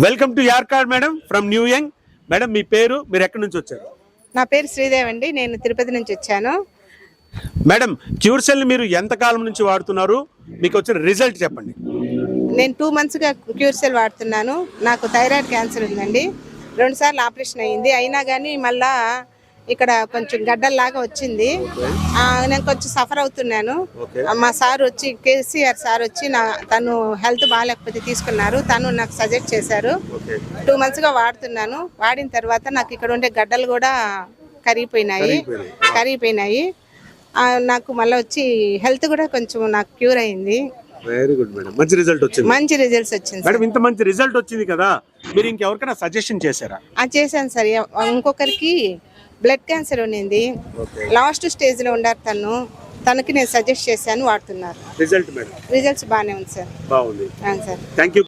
Welcome to your card madam from న్యూ యంగ్. Madam మీ పేరు, మీరు ఎక్కడి నుంచి వచ్చారు? నా పేరు శ్రీదేవి అండి, నేను తిరుపతి నుంచి వచ్చాను. మేడం క్యూర్సెల్ మీరు ఎంత కాలం నుంచి వాడుతున్నారు, మీకు వచ్చిన రిజల్ట్ చెప్పండి. నేను 2 monthsగా క్యూర్సెల్ వాడుతున్నాను. నాకు థైరాయిడ్ క్యాన్సర్ ఉందండి. 2 సార్లు ఆపరేషన్ అయ్యింది. అయినా కానీ మళ్ళా ఇక్కడ కొంచెం గడ్డల్లాగా వచ్చింది. నేను కొంచెం సఫర్ అవుతున్నాను. మా సార్ వచ్చి, కేసీఆర్ సార్ వచ్చి తను హెల్త్ బాగాలేకపోతే తీసుకున్నారు. తను నాకు సజెస్ట్ చేశారు. 2 monthsగా వాడుతున్నాను. వాడిన తర్వాత నాకు ఇక్కడ ఉండే గడ్డలు కూడా కరిగిపోయినాయి. నాకు మళ్ళీ వచ్చి హెల్త్ కూడా కొంచెం నాకు క్యూర్ అయింది. వెరీ గుడ్ మేడం, మంచి రిజల్ట్ వచ్చింది. మంచి రిజల్ట్స్ వచ్చింది మేడం. ఇంత మంచి రిజల్ట్ వచ్చింది కదా, మీరు ఇంకెవరికైనా సజెషన్ చేశారా? చేశాను సార్. ఇంకొకరికి బ్లడ్ క్యాన్సర్ ఉన్నింది, లాస్ట్ స్టేజ్ లో ఉండారు. తనకి నేను సజెస్ట్ చేశాను, వాడుతున్నారు. రిజల్ట్ మేడం, రిజల్ట్స్ బాగానే ఉంది సార్. బాగుంది. అవును సార్. Thank you.